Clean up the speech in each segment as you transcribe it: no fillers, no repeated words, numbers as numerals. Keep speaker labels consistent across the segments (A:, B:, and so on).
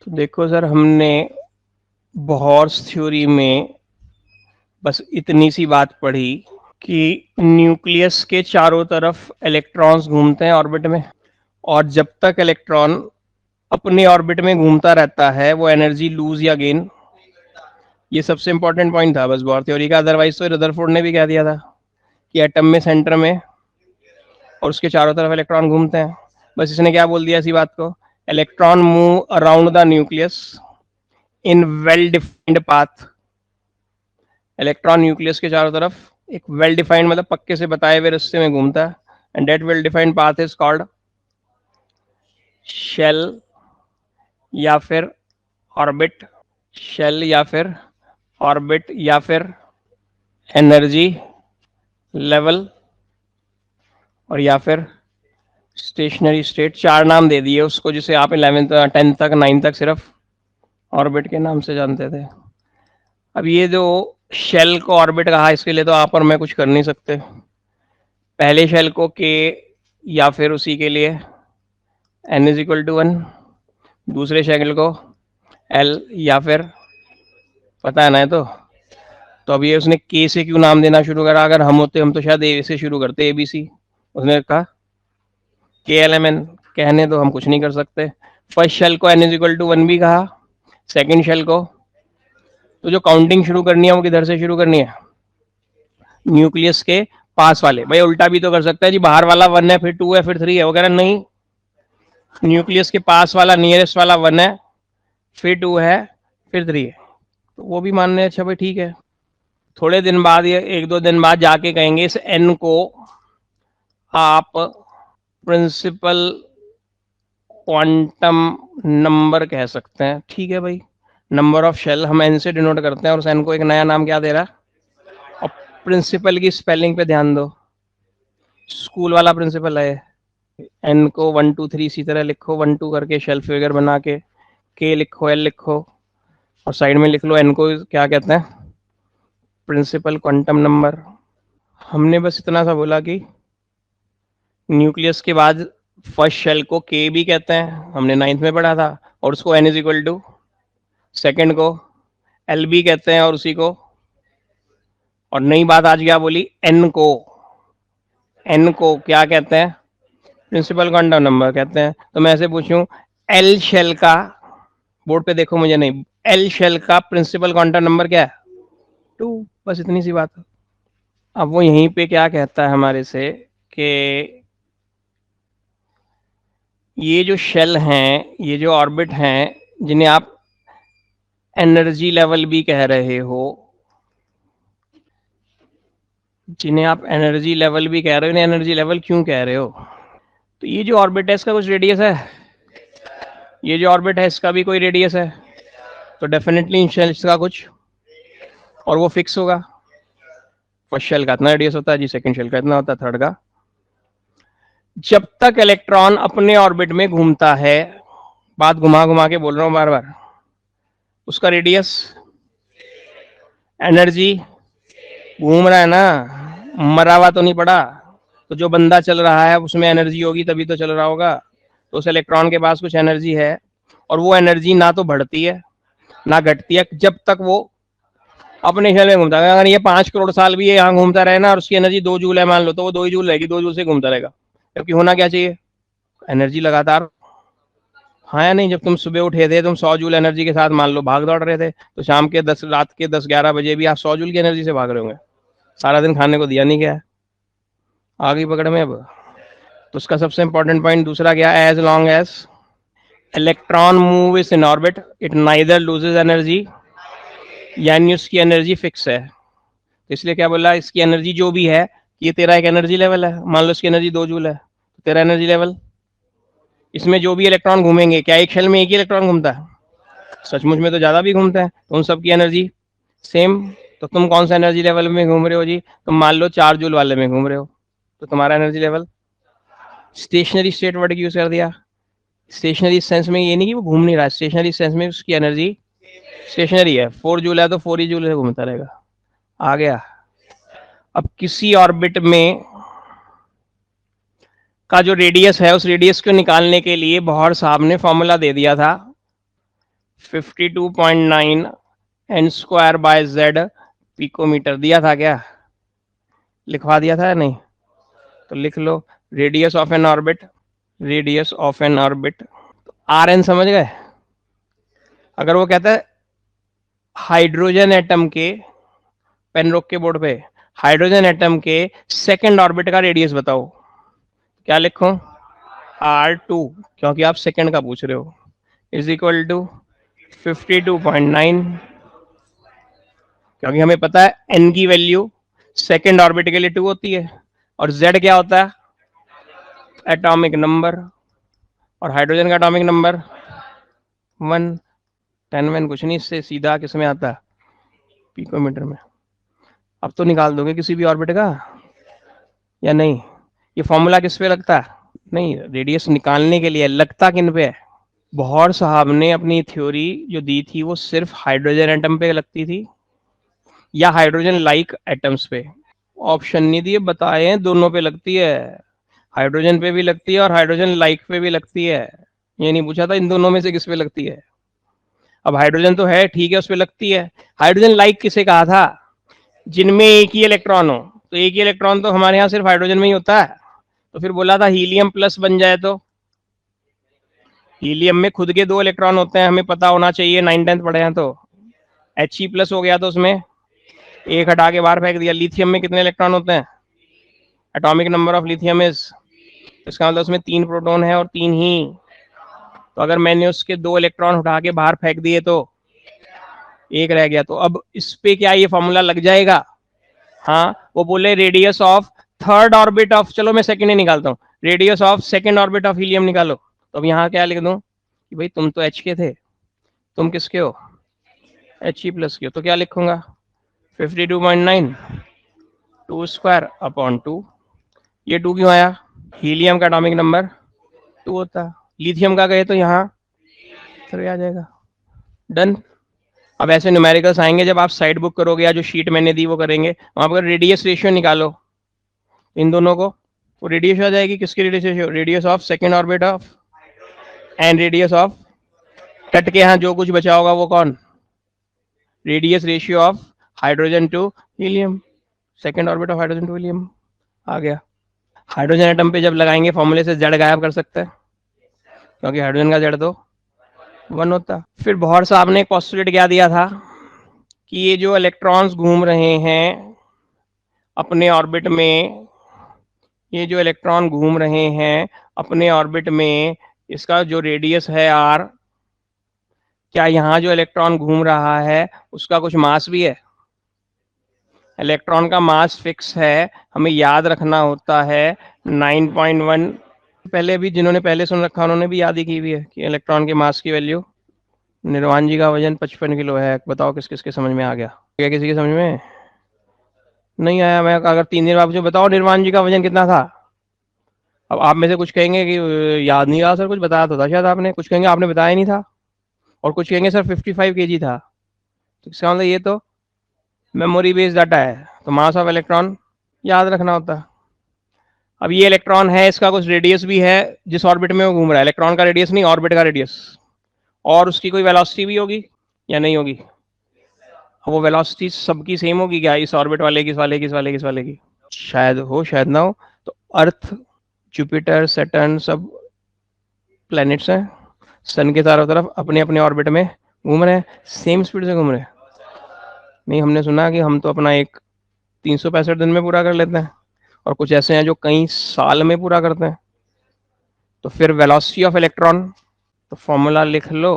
A: तो देखो सर, हमने बोहर्स थ्योरी में बस इतनी सी बात पढ़ी कि न्यूक्लियस के चारों तरफ इलेक्ट्रॉन्स घूमते हैं ऑर्बिट में, और जब तक इलेक्ट्रॉन अपने ऑर्बिट में घूमता रहता है वो एनर्जी लूज या गेन, ये सबसे इंपॉर्टेंट पॉइंट था बस बोहर थ्योरी का। अदरवाइज तो रदरफोर्ड ने भी कह दिया था कि एटम में सेंटर में और उसके चारों तरफ इलेक्ट्रॉन घूमते हैं। बस इसने क्या बोल दिया इसी बात को, electron move around the nucleus in well defined path. Electron nucleus के चारों तरफ एक वेल डिफाइंड मतलब पक्के से बताए हुए रास्ते में घूमता है, and that well defined path is called shell या फिर ऑर्बिट। शेल या फिर ऑर्बिट या फिर एनर्जी लेवल और या फिर स्टेशनरी स्टेट। चार नाम दे दिए उसको जिसे आप 11th 10th तक 9th तक सिर्फ ऑर्बिट के नाम से जानते थे। अब ये जो शेल को ऑर्बिट कहा, इसके लिए तो आप और मैं कुछ कर नहीं सकते। पहले शेल को के या फिर उसी के लिए n इज इक्वल टू 1, दूसरे शेल को l या फिर पता है ना। तो अब ये उसने के से क्यों नाम देना शुरू करा? अगर हम होते हम तो शायद ए से शुरू करते, ABC। उसने कहा के एल एम एन, कहने तो हम कुछ नहीं कर सकते। फर्स्ट शेल को n इज इक्वल टू 1 भी कहा, सेकेंड शेल को। तो जो काउंटिंग शुरू करनी है वो किधर से शुरू करनी है? न्यूक्लियस के पास वाले। भाई उल्टा भी तो कर सकता है जी, बाहर वाला 1 है फिर 2 है फिर 3 है, वो कह रहा नहीं, न्यूक्लियस के पास वाला नियरेस्ट वाला 1 है फिर 2 है फिर 3 है। तो वो भी मानने अच्छा भाई ठीक है। थोड़े दिन बाद या 1-2 दिन बाद जाके कहेंगे इस n को आप प्रिंसिपल क्वांटम नंबर कह सकते हैं। ठीक है भाई, नंबर ऑफ शेल हम n से डिनोट करते हैं और उस n को एक नया नाम क्या दे रहा है। और प्रिंसिपल की स्पेलिंग पे ध्यान दो, स्कूल वाला प्रिंसिपल है। n को 1 2 3 इसी तरह लिखो, 1 2 करके शेल फिगर बना के लिखो, l लिखो और साइड में लिख लो n को क्या कहते हैं, प्रिंसिपल क्वांटम नंबर। हमने बस इतना सा बोला कि न्यूक्लियस के बाद फर्स्ट शेल को के भी कहते हैं, हमने 9th में पढ़ा था, और उसको n is equal to, second को एल भी कहते हैं और उसी को, और नई बात आज क्या बोली, n को क्या कहते हैं, प्रिंसिपल क्वांटम नंबर कहते हैं। तो मैं ऐसे पूछूं एल शेल का, बोर्ड पे देखो मुझे नहीं, एल शेल का प्रिंसिपल क्वांटम नंबर क्या है? 2। बस इतनी सी बात है। अब वो यहीं पे क्या कहता है हमारे से कि ये जो शेल हैं, ये जो ऑर्बिट हैं, जिन्हें आप एनर्जी लेवल भी कह रहे हो, जिन्हें आप एनर्जी लेवल भी कह रहे हो, एनर्जी लेवल क्यों कह रहे हो? तो ये जो ऑर्बिट है इसका कुछ रेडियस है, ये जो ऑर्बिट है इसका भी कोई रेडियस है, तो डेफिनेटली इन शेल्स का कुछ, और वो फिक्स होगा। फर्स्ट शेल का इतना रेडियस होता है जी, सेकंड शेल का इतना होता है, थर्ड का। जब तक इलेक्ट्रॉन अपने ऑर्बिट में घूमता है, बात घुमा घुमा के बोल रहा हूं बार बार, उसका रेडियस, एनर्जी, घूम रहा है ना, मरा हुआ तो नहीं पड़ा। तो जो बंदा चल रहा है उसमें एनर्जी होगी तभी तो चल रहा होगा। तो उस इलेक्ट्रॉन के पास कुछ एनर्जी है, और वो एनर्जी ना तो बढ़ती है ना घटती है जब तक वो अपने शेल में घूमता है। अगर ये 5 करोड़ साल भी ये यहाँ घूमता रहे ना और उसकी एनर्जी 2 जूल है मान लो, तो वो 2 ही जूल रहेगी, 2 जूल से घूमता रहेगा। जबकि होना क्या चाहिए, एनर्जी लगातार। हाँ या नहीं? जब तुम सुबह उठे थे तुम 100 जूल एनर्जी के साथ मान लो भाग दौड़ रहे थे, तो शाम के 10 रात के 10-11 बजे भी आप 100 जूल की एनर्जी से भाग रहे होंगे। सारा दिन खाने को दिया नहीं गया, आ गई पकड़ में अब। तो उसका सबसे इंपॉर्टेंट पॉइंट दूसरा क्या, as long as electron move is in orbit it neither loses energy, यानी उसकी एनर्जी फिक्स है। तो इसलिए क्या बोला, इसकी एनर्जी जो भी है, ये तेरा एक एनर्जी लेवल है, मान लो इसकी एनर्जी 2 जूल है, तो तेरा एनर्जी लेवल, इसमें जो भी इलेक्ट्रॉन घूमेंगे, क्या एक शेल में एक ही इलेक्ट्रॉन घूमता है? सचमुच में तो ज्यादा भी घूमते हैं। तो उन सबकी एनर्जी सेम। तो तुम कौन सा एनर्जी लेवल में घूम रहे हो जी? तुम मान लो 4 जूल वाले में घूम रहे हो, तो तुम्हारा energy level, stationery state word use कर दिया। स्टेशनरी सेंस में ये नहीं कि वो घूम नहीं रहा है, स्टेशनरी सेंस में उसकी एनर्जी स्टेशनरी है। 4 जूल है तो 4 ही जूल से घूमता रहेगा। आ गया? अब किसी ऑर्बिट में का जो रेडियस है, उस रेडियस को निकालने के लिए बोहर साहब ने फॉर्मूला दे दिया था 52.9 n square by z picometre दिया था क्या? लिखवा दिया था या नहीं? तो लिख लो radius of an orbit, radius of an orbit R N, समझ गए? अगर वो कहता है हाइड्रोजन एटम के, पेन रोक के बोर्ड पे, हाइड्रोजन एटम के सेकेंड ऑर्बिट का रेडियस बताओ, क्या लिखूं? R2, क्योंकि आप सेकेंड का पूछ रहे हो, इज इक्वल टू 52.9, क्योंकि हमें पता है n की वैल्यू सेकेंड ऑर्बिट के लिए 2 होती है, और z क्या होता है? एटॉमिक नंबर, और हाइड्रोजन का एटॉमिक नंबर 1, 10 कुछ नहीं, इससे सीधा किस में आता है? पिकोमीटर में। अब तो निकाल दोगे किसी भी ऑर्बिट का या नहीं? ये फॉर्मूला किस पे लगता है? नहीं, रेडियस निकालने के लिए लगता किन पे है? बोहर साहब ने अपनी थ्योरी जो दी थी वो सिर्फ हाइड्रोजन एटम पे लगती थी या हाइड्रोजन लाइक एटम्स पे? ऑप्शन नहीं दिए, बताए दोनों पे लगती है, हाइड्रोजन पे भी लगती है और हाइड्रोजन लाइक पे भी लगती है। ये नहीं पूछा था इन दोनों में से किस पे लगती है। अब हाइड्रोजन तो है, ठीक है, उस पे लगती है। हाइड्रोजन लाइक किसे कहा था? जिनमें एक ही इलेक्ट्रॉन हो। तो एक ही इलेक्ट्रॉन तो हमारे यहाँ सिर्फ हाइड्रोजन में ही होता है। तो फिर बोला था हीलियम प्लस बन जाए तो, हीलियम में खुद के 2 इलेक्ट्रॉन होते हैं, हमें पता होना चाहिए, 9th पढ़े हैं तो। He प्लस हो गया तो उसमें एक हटा के बाहर फेंक दिया। लिथियम में कितने इलेक्ट्रॉन होते हैं? Atomic number of lithium is, इसका मतलब उसमें 3 प्रोटॉन है और 3 ही। तो अगर मैंने उसके 2 इलेक्ट्रॉन उठा के बाहर फेंक दिए तो एक रह गया। तो अब इस पे क्या ये फॉर्मूला लग जाएगा? हाँ, वो बोले radius of third orbit of, चलो मैं सेकंड ही निकालता हूँ, radius of second orbit of helium निकालो। तो अब यहाँ क्या लिख दूं कि भाई तुम तो H के थे, तुम किसके हो? He प्लस के हो। तो क्या लिखूंगा? 52.9 2 स्क्वायर अपॉन 2। ये 2 क्यों आया? हीलियम का एटॉमिक नंबर 2 होता, लिथियम का गए तो यहाँ 3 आ जाएगा। डन। अब ऐसे न्यूमेरिकल्स आएंगे जब आप साइड बुक करोगे या जो शीट मैंने दी वो करेंगे, वहां पर रेडियस रेशियो निकालो इन दोनों को, तो रेडियस आ जाएगी। किसकी radius ratio? Radius of second orbit of and radius of, cut के यहाँ जो कुछ बचा होगा वो कौन? Radius ratio of hydrogen to helium, second orbit of hydrogen to helium आ गया। हाइड्रोजन एटम पे जब लगाएंगे फॉर्मूले से जेड गायब कर सकते हैं, क्योंकि हाइड्रोजन का जेड तो 1 होता। फिर बोहर साहब ने पोस्टुलेट क्या दिया था कि ये जो इलेक्ट्रॉन्स घूम रहे हैं अपने ऑर्बिट में, ये जो इलेक्ट्रॉन घूम रहे हैं अपने ऑर्बिट में, इसका जो रेडियस है r, क्या यहाँ जो इलेक्ट्रॉन घूम रहा है उसका कुछ मास भी है? इलेक्ट्रॉन का मास फिक्स है, हमें याद रखना होता है 9.1। पहले भी जिन्होंने पहले सुन रखा उन्होंने भी याद ही की हुई है कि इलेक्ट्रॉन के मास की वैल्यू। निर्वाण जी का वजन 55 किलो है। बताओ किस किस के समझ में आ गया? क्या किसी के समझ में नहीं आया? मैं अगर 3 दिन बाद मुझे बताओ निर्वाण जी का वजन कितना था, अब आप में से कुछ कहेंगे कि याद नहीं रहा सर, कुछ बताया तो था शायद आपने, कुछ कहेंगे आपने बताया नहीं था, और कुछ कहेंगे सर 55 kg था। तो इसका मतलब ये तो मेमोरी बेस्ड डाटा है, तो मास ऑफ इलेक्ट्रॉन याद रखना होता है। अब ये इलेक्ट्रॉन है, इसका कुछ रेडियस भी है जिस ऑर्बिट में वो घूम रहा है, इलेक्ट्रॉन का रेडियस नहीं, ऑर्बिट का रेडियस, और उसकी कोई वेलोसिटी भी होगी या नहीं होगी? वो वेलोसिटी सबकी सेम होगी क्या? इस ऑर्बिट वाले की, इस वाले की, इस वाले की, इस वाले की? शायद हो शायद ना हो। तो अर्थ, जुपिटर, सैटर्न सब प्लैनेट्स हैं, सन के चारों तरफ अपने अपने ऑर्बिट में घूम रहे हैं, सेम स्पीड से घूम रहे हैं। नहीं, हमने सुना कि हम तो अपना एक 365 दिन में पूरा कर लेते हैं, और कुछ ऐसे हैं जो कई साल में पूरा करते हैं। तो फिर वेलोसिटी ऑफ इलेक्ट्रॉन, तो फॉर्मूला लिख लो,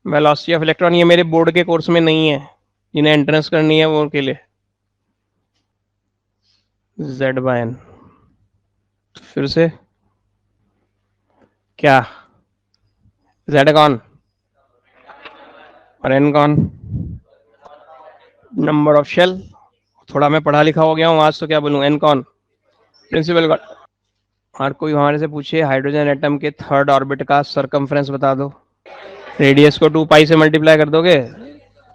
A: वेलोसिटी ऑफ इलेक्ट्रॉन। ये मेरे बोर्ड के कोर्स में नहीं है, जिन्हें एंट्रेंस करनी है वो के लिए, Z/n। फिर से क्या? Z कौन और n कौन? Number of shell. थोड़ा मैं पढ़ा लिखा हो गया हूँ आज, तो क्या बोलूँ, n कौन? प्रिंसिपल का। और कोई हमारे से पूछे हाइड्रोजन एटम के थर्ड ऑर्बिट का सरकमफ्रेंस बता दो, रेडियस को 2 पाई से मल्टीप्लाई कर दोगे,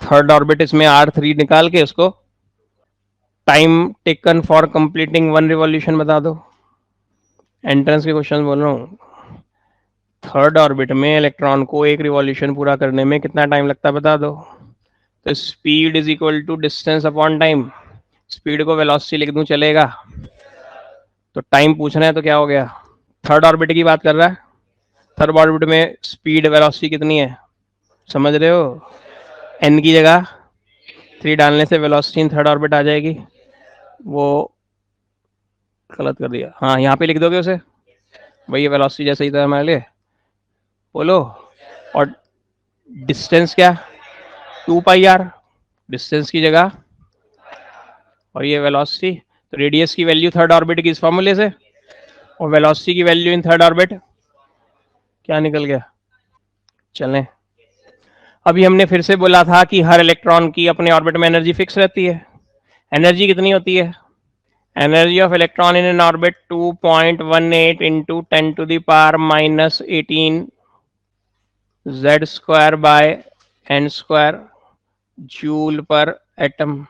A: थर्ड ऑर्बिट इसमें R3 निकाल के उसको time taken for completing 1 revolution बता दो। एंट्रेंस के क्वेश्चन बोल रहा हूँ। थर्ड ऑर्बिट में इलेक्ट्रॉन को एक रिवॉल्यूशन पूरा करने में कितना टाइम लगता है बता दो। तो speed is equal to distance upon time. Speed को वेलोसिटी लिख दूं चलेगा? तो टाइम पूछ रहे हैं तो क्या हो गया, थर्ड ऑर्बिट की बात कर रहा है। थर्ड ऑर्बिट में स्पीड वेलोसिटी कितनी है, समझ रहे हो? एन की जगह 3 डालने से वेलोसिटी इन थर्ड ऑर्बिट आ जाएगी। वो गलत कर दिया, हाँ यहाँ पे लिख दोगे उसे, वही वेलोसिटी जैसे ही था हमारे लिए, बोलो। और डिस्टेंस क्या, 2 पाई आर, डिस्टेंस की जगह, और ये वेलोसिटी। तो रेडियस की वैल्यू थर्ड ऑर्बिट की इस फॉर्मूले से, और वेलोसिटी की वैल्यू इन थर्ड ऑर्बिट क्या निकल गया। चलें, अभी हमने फिर से बोला था कि हर इलेक्ट्रॉन की अपने ऑर्बिट में एनर्जी फिक्स रहती है। एनर्जी कितनी होती है, energy of electron in N orbit 2.18 into 10⁻⁻18 Z square by N square joule per atom.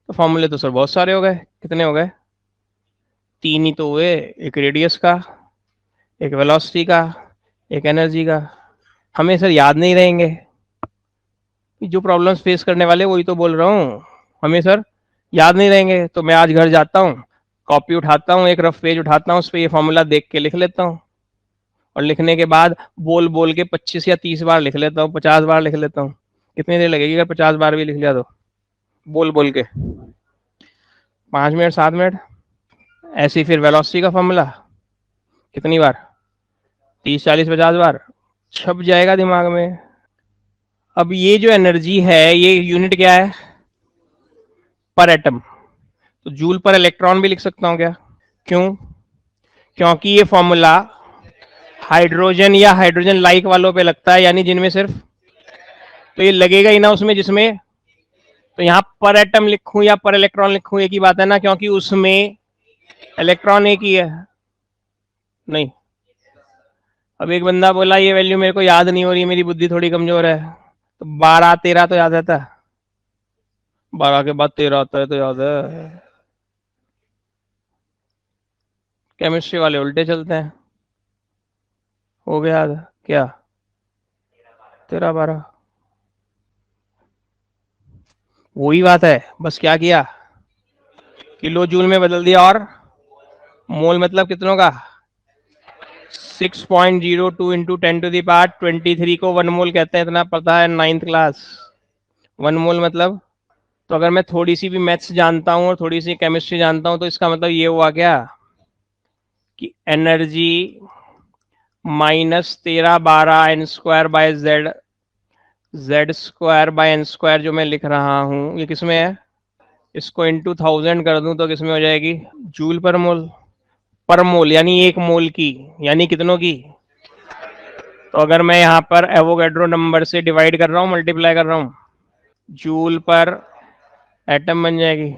A: तो फॉर्मूले तो सर बहुत सारे हो गए, कितने हो गए, 3 ही तो हुए, एक रेडियस का, एक वेलोसिटी का, एक एनर्जी का। हमें सर याद नहीं रहेंगे, जो प्रॉब्लम्स फेस करने वाले वही तो बोल रहा हूँ, हमें सर याद नहीं रहेंगे। तो मैं आज घर जाता हूँ, कॉपी उठाता हूँ, एक रफ पेज उठाता हूँ, उस पर ये फॉर्मूला देख के लिख लेता हूँ, और लिखने के बाद बोल बोल के 25 या 30 बार लिख लेता हूँ, 50 बार लिख लेता हूँ। कितनी देर लगेगी अगर 50 बार भी लिख लिया तो, बोल बोल के? 5 मिनट, 7 मिनट। ऐसे ही फिर वेलोसिटी का फॉर्मूला कितनी बार, 30, 40, 50 बार, छप जाएगा दिमाग में। अब ये जो एनर्जी है ये यूनिट क्या है, पर एटम। तो जूल पर इलेक्ट्रॉन भी लिख सकता हूं क्या, क्यों, क्योंकि ये फॉर्मूला हाइड्रोजन या हाइड्रोजन लाइक वालों पे लगता है, यानी जिनमें सिर्फ, तो ये लगेगा ही ना उसमें जिसमें, तो यहां पर एटम लिखूं या पर इलेक्ट्रॉन लिखूं एक ही बात है ना, क्योंकि उसमें इलेक्ट्रॉन एक ही है। नहीं, अब एक बंदा बोला ये वैल्यू मेरे को याद नहीं हो रही, मेरी बुद्धि थोड़ी कमजोर है, तो 12, 13 तो याद रहता है, 12 के बाद 13 आता है तो याद है। केमिस्ट्री वाले उल्टे चलते हैं, हो गया याद क्या, 13, 12, वही बात है, बस क्या किया, किलो जूल में बदल दिया, और मोल मतलब कितनों का, 6.02 इंटू 10⁻23 को 1 मोल कहते हैं, इतना पता है 9th क्लास। 1 मोल मतलब, तो अगर मैं थोड़ी सी भी मैथ्स जानता हूँ और थोड़ी सी केमिस्ट्री जानता हूँ तो इसका मतलब ये हुआ क्या कि energy -13, 12 n² by Z square by N square जो मैं लिख रहा हूँ ये किसमें है, इसको इंटू 1000 कर दूं तो किसमें हो जाएगी, जूल पर मोल यानी एक मोल की, यानी कितनों की। तो अगर मैं यहाँ पर एवोगैड्रो नंबर से डिवाइड कर रहा हूँ, मल्टीप्लाई कर रहा हूँ, जूल पर एटम बन जाएगी।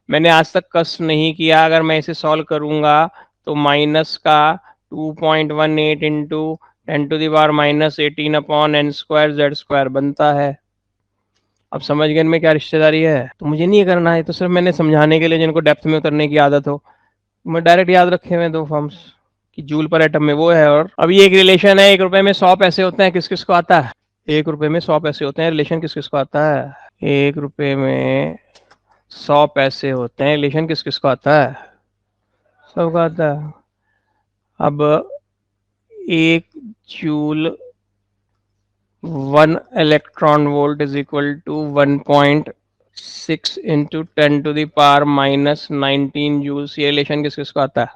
A: मैंने आज तक कष्ट नहीं किया, अगर मैं इसे सॉल्व करूंगा तो माइनस का 2.18 into 10⁻⁻18 upon N square Z square बनता है। अब समझ गए इनमें क्या रिश्तेदारी है। तो मुझे नहीं करना है, तो सिर्फ मैंने समझाने के लिए, जिनको डेप्थ में उतरने की आदत हो, मैं डायरेक्ट याद रखे हुए 2 फॉर्म्स कि जूल पर एटम में वो है। और अभी एक रिलेशन है, 1 रुपए में 100 पैसे होते हैं, किस किस को आता है, 1 रुपए में 100 पैसे होते हैं, रिलेशन किस किस को आता है, 1 रुपए में 100 पैसे होते हैं, रिलेशन किस किस को आता है, सबको आता है। अब 1 joule 1 electron volt is equal to 1.6 into 10⁻⁻19 joules, ये रिलेशन किस किस को आता है।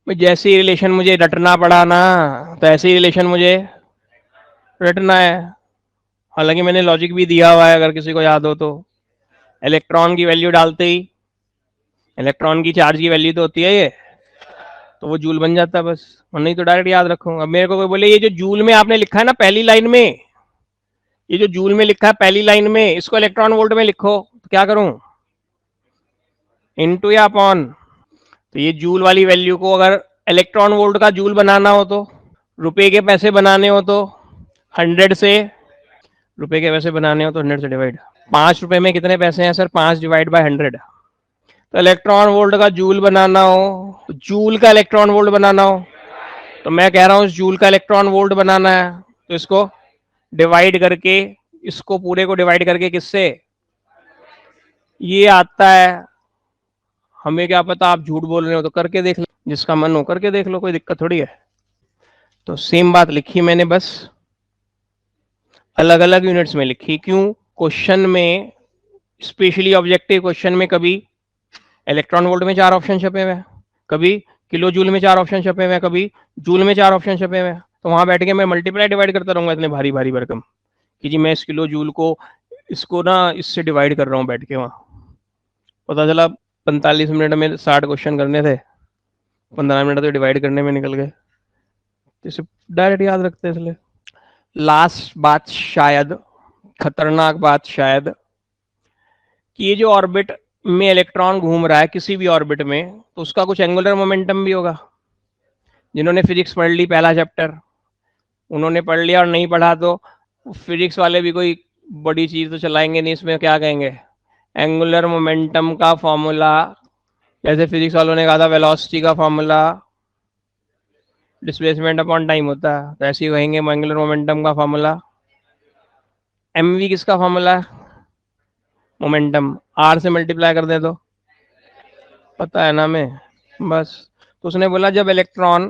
A: जैसे ही रिलेशन मुझे रटना पड़ा ना, तो ऐसे ही रिलेशन मुझे रटना है। हालांकि मैंने लॉजिक भी दिया हुआ है, अगर किसी को याद हो तो। इलेक्ट्रॉन की वैल्यू डालते ही, इलेक्ट्रॉन की चार्ज की वैल्यू तो होती है ये, तो वो जूल बन जाता है बस, और नहीं तो डायरेक्ट याद रखूंगा। मेरे को कोई बोले ये जो जूल में आपने लिखा है ना पहली लाइन में, ये जो जूल में लिखा है पहली लाइन में, इसको इलेक्ट्रॉन वोल्ट में लिखो, तो क्या करूं, इनटू या अपॉन। तो ये जूल वाली वैल्यू को अगर इलेक्ट्रॉन वोल्ट का जूल बनाना हो, तो रुपए के पैसे बनाने हो तो 100 से, रुपए के पैसे बनाने हो तो 100 से डिवाइड। 5 रुपए में कितने पैसे हैं सर, 5/100। तो इलेक्ट्रॉन वोल्ट का जूल बनाना हो, जूल का इलेक्ट्रॉन वोल्ट बनाना हो, तो मैं कह रहा हूं इस जूल का इलेक्ट्रॉन वोल्ट बनाना है, तो इसको डिवाइड करके, इसको पूरे को डिवाइड करके किससे, ये आता है। हमें क्या पता आप झूठ बोल रहे हो, तो करके देख लो, जिसका मन हो करके देख लो, कोई दिक्कत थोड़ी है। तो सेम बात लिखी मैंने, बस अलग अलग यूनिट्स में लिखी। क्यों? क्वेश्चन में, स्पेशली ऑब्जेक्टिव क्वेश्चन में, कभी इलेक्ट्रॉन वोल्ट में 4 ऑप्शन छपे हुए हैं, कभी किलो जूल में 4 ऑप्शन छपे हुए हैं, कभी जूल में 4 ऑप्शन छपे हुए हैं। तो वहां बैठ के मैं मल्टीप्लाई डिवाइड करता रहूंगा इतने भारी भारी भरकम, कि जी मैं इस किलो जूल को, इसको ना इससे डिवाइड कर रहा हूँ बैठ के। वहां पता चला 45 मिनट में 60 क्वेश्चन करने थे, 15 मिनट तो डिवाइड करने में निकल गए। इसे डायरेक्ट याद रखते हैं इसलिए। लास्ट बात, शायद खतरनाक बात, शायद कि ये जो ऑर्बिट में इलेक्ट्रॉन घूम रहा है किसी भी ऑर्बिट में, तो उसका कुछ एंगुलर मोमेंटम भी होगा। जिन्होंने फिजिक्स पढ़ ली पहला चैप्टर, उन्होंने पढ़ लिया, और नहीं पढ़ा तो फिजिक्स वाले भी कोई बड़ी चीज तो चलाएंगे नहीं इसमें। क्या कहेंगे? एंगुलर मोमेंटम का फॉर्मूला, जैसे फिजिक्स वालों ने कहा था वेलोसिटी का फॉर्मूला डिस्प्लेसमेंट अपॉन टाइम होता है, तो ऐसे ही कहेंगे एंगुलर मोमेंटम का फॉर्मूला एमवी किसका फॉर्मूला है? मोमेंटम, आर से मल्टीप्लाई कर दे तो पता है ना हमें, बस। तो उसने बोला जब इलेक्ट्रॉन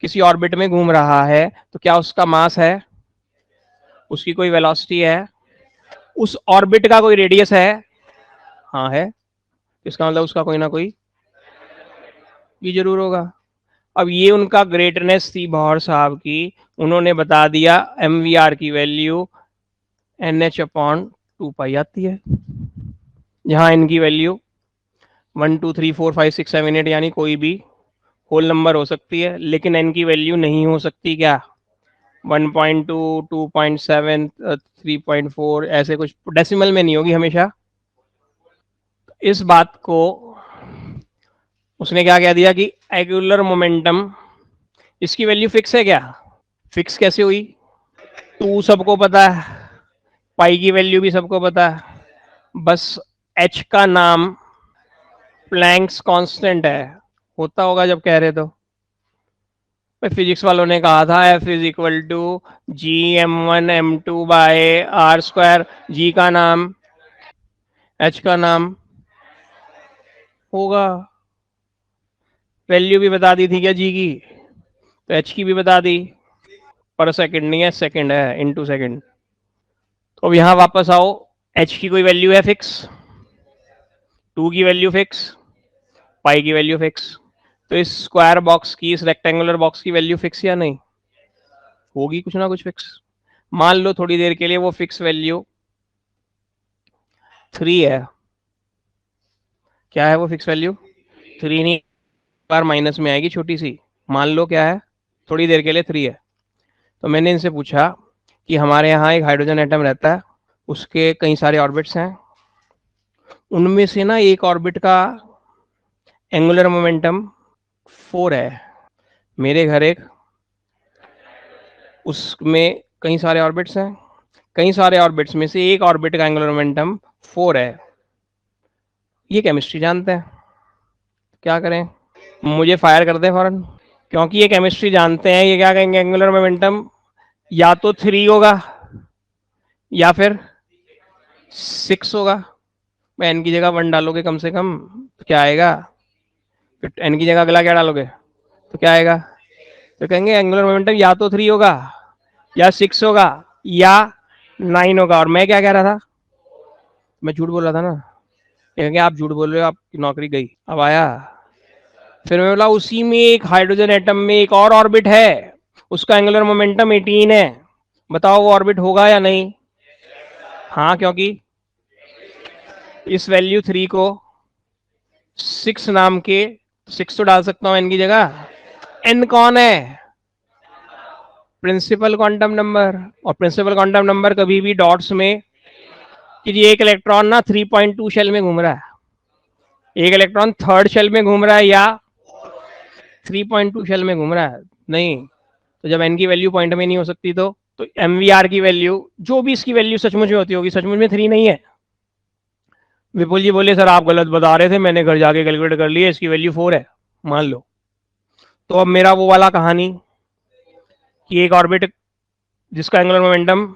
A: किसी ऑर्बिट में घूम रहा है तो क्या उसका मास है, उसकी कोई वेलोसिटी है, उस ऑर्बिट का कोई रेडियस है, हाँ है, इसका मतलब उसका कोई ना कोई भी जरूर होगा। अब ये उनका ग्रेटनेस थी बौर साहब की, उन्होंने बता दिया एम वी आर की वैल्यू एन एच अपॉन 2 पाई आती है, जहां इनकी वैल्यू 1 2 3 4 5 6 7 8 यानी कोई भी होल नंबर हो सकती है, लेकिन एन की वैल्यू नहीं हो सकती क्या, 1.2, 2.7, 3.4, ऐसे कुछ डेसिमल में नहीं होगी हमेशा। इस बात को उसने क्या कह दिया कि एंगुलर मोमेंटम, इसकी वैल्यू फिक्स है क्या? फिक्स कैसे हुई? टू सबको पता है, पाई की वैल्यू भी सबको पता है, बस एच का नाम प्लैंक्स कांस्टेंट है। होता होगा जब कह रहे तो फिजिक्स वालों ने कहा था F is equal to G m1 m2/r²। G का नाम, एच का नाम होगा, वैल्यू भी बता दी थी क्या जी की, तो एच की भी बता दी, पर सेकंड नहीं है, सेकंड है, इनटू सेकंड। तो अब यहां वापस आओ, एच की कोई वैल्यू है फिक्स, टू की वैल्यू फिक्स, पाई की वैल्यू फिक्स, तो इस स्क्वायर बॉक्स की, इस रेक्टेंगुलर बॉक्स की वैल्यू फिक्स या नहीं होगी? कुछ ना कुछ फिक्स। मान लो थोड़ी देर के लिए वो फिक्स वैल्यू 3 है। क्या है वो फिक्स वैल्यू? 3 नहीं, बार माइनस में आएगी छोटी सी, मान लो क्या है, थोड़ी देर के लिए 3 है। तो मैंने इनसे पूछा कि हमारे यहाँ एक हाइड्रोजन एटम रहता है, उसके कई सारे ऑर्बिट्स हैं, उनमें से ना एक ऑर्बिट का एंगुलर मोमेंटम 4 है। मेरे घर एक, उसमें कई सारे ऑर्बिट्स हैं, कई सारे ऑर्बिट्स में से एक ऑर्बिट का एंगुलर मोमेंटम 4 है। ये केमिस्ट्री जानते हैं, क्या करें? मुझे फायर कर दें फौरन, क्योंकि ये केमिस्ट्री जानते हैं। ये क्या कहेंगे, एंगुलर मोमेंटम या तो 3 होगा या फिर 6 होगा। मैं एन की जगह 1 डालोगे कम से कम, तो क्या आएगा? फिर एन की जगह अगला क्या डालोगे, तो क्या आएगा? तो कहेंगे एंगुलर मोमेंटम या तो 3 होगा, या 6 होगा, या 9 होगा। और मैं क्या कह रहा था? मैं झूठ बोल रहा था ना। कहेंगे आप झूठ बोल रहे हो, आपकी नौकरी गई। अब आया, फिर मैं बोला उसी में एक हाइड्रोजन एटम में एक और ऑर्बिट है, उसका एंगुलर मोमेंटम 18 है, बताओ वो ऑर्बिट होगा या नहीं? हाँ, क्योंकि इस वैल्यू 3 को 6 नाम के, 6 तो डाल सकता हूं एन की जगह। एन कौन है? Principal quantum number. और प्रिंसिपल क्वांटम नंबर कभी भी डॉट्स में, कि ये एक इलेक्ट्रॉन ना 3.2 शेल में घूम रहा है, एक इलेक्ट्रॉन थर्ड शेल में घूम रहा है, या 3.2 शेल में घूम रहा है, नहीं। तो जब एन की वैल्यू पॉइंट में नहीं हो सकती, तो एम वी आर की वैल्यू, जो भी इसकी वैल्यू सचमुच में होती होगी, सचमुच में 3 नहीं है। विपुल जी बोले सर आप गलत बता रहे थे, मैंने घर जाके कैलकुलेट कर लिया, इसकी वैल्यू 4 है, मान लो। तो अब मेरा वो वाला कहानी, कि एक ऑर्बिट जिसका एंगुलर मोमेंटम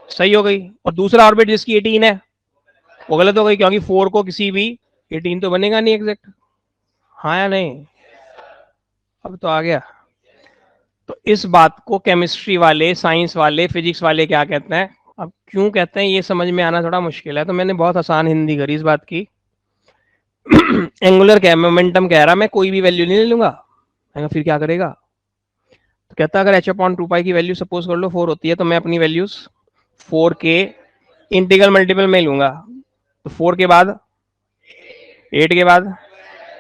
A: सही हो गई और दूसरा ऑर्बिट जिसकी 18 है वो गलत हो गई, क्योंकि 4 को किसी भी 18 तो बनेगा नहीं एग्जैक्ट। हाँ या नहीं? अब तो आ गया। तो इस बात को केमिस्ट्री वाले, साइंस वाले, फिजिक्स वाले क्या कहते हैं? अब क्यों कहते हैं ये समझ में आना थोड़ा मुश्किल है, तो मैंने बहुत आसान हिंदी करी इस बात की। एंगुलर क्या मोमेंटम कह रहा मैं कोई भी वैल्यू नहीं ले लूंगा, फिर क्या करेगा? तो कहता अगर एच अपॉन 2 पाई की वैल्यू सपोज कर लो 4 होती है, तो मैं अपनी वैल्यूज 4 के इंटीग्रल मल्टीपल में लूंगा। तो 4 के बाद 8 के बाद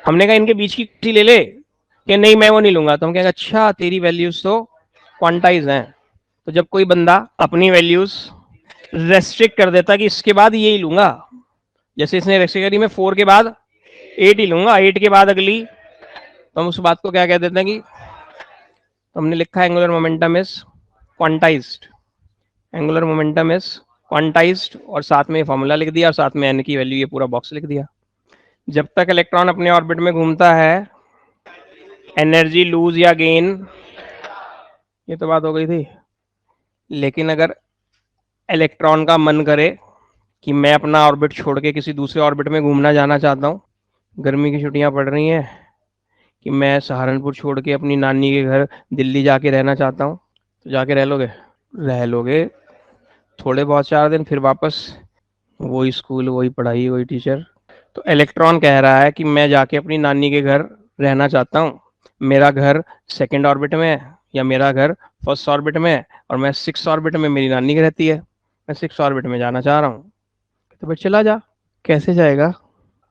A: हमने कहा इनके बीच की ले ले, कि नहीं मैं वो नहीं लूंगा। तो हम कहेंगे अच्छा तेरी वैल्यूज तो क्वांटाइज हैं। तो जब कोई बंदा अपनी वैल्यूज रेस्ट्रिक्ट कर देता कि इसके बाद ये ही लूंगा, जैसे इसने रेस्ट्रिक्ट करी मैं 4 के बाद 8 ही लूंगा, 8 के बाद अगली, तो हम उस बात को क्या कह देते हैं कि, तो हमने लिखा angular momentum is quantized, angular momentum is quantized, और साथ में फॉर्मूला लिख दिया और साथ में एन की वैल्यू ये पूरा बॉक्स लिख दिया। जब तक इलेक्ट्रॉन अपने ऑर्बिट में घूमता है एनर्जी लूज या गेन, ये तो बात हो गई थी। लेकिन अगर इलेक्ट्रॉन का मन करे कि मैं अपना ऑर्बिट छोड़ के किसी दूसरे ऑर्बिट में घूमना जाना चाहता हूँ, गर्मी की छुट्टियां पड़ रही हैं कि मैं सहारनपुर छोड़ के अपनी नानी के घर दिल्ली जाके रहना चाहता हूँ, तो जाके रह लोगे? रह लोगे थोड़े बहुत 4 दिन, फिर वापस वही स्कूल, वही पढ़ाई, वही टीचर। तो इलेक्ट्रॉन कह रहा है कि मैं जाके अपनी नानी के घर रहना चाहता हूँ, मेरा घर सेकेंड ऑर्बिट में है या मेरा घर फर्स्ट ऑर्बिट में है, और मैं 6 ऑर्बिट में मेरी नानी की रहती है, मैं 6 ऑर्बिट में जाना चाह रहा हूँ। तो भाई चला जा। कैसे जाएगा?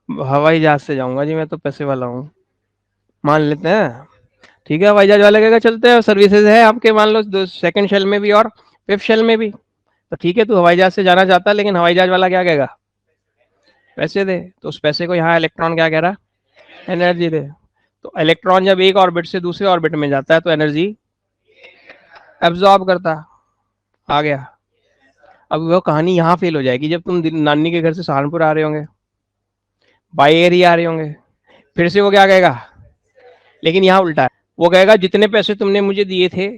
A: हवाई जहाज से जाऊंगा जी, मैं तो पैसे वाला हूँ। मान लेते हैं, ठीक है, हवाई जहाज वाले कहेगा चलते हैं, सर्विसेज है आपके, मान लो सेकंड शेल में भी और फिफ्थ शेल में भी। तो ठीक है, तू हवाई जहाज से जाना चाहता है, लेकिन हवाई जहाज वाला क्या कहेगा? पैसे दे। तो उस पैसे को यहाँ इलेक्ट्रॉन क्या कह रहा है? एनर्जी दे। तो इलेक्ट्रॉन जब एक ऑर्बिट से दूसरे ऑर्बिट में जाता है तो एनर्जी एब्जॉर्ब करता है। आ गया? अब वो कहानी यहाँ फेल हो जाएगी जब तुम नानी के घर से सहारनपुर आ रहे होंगे, बाई एयर ही आ रहे होंगे, फिर से वो क्या कहेगा? लेकिन यहाँ उल्टा है, वो कहेगा जितने पैसे तुमने मुझे दिए थे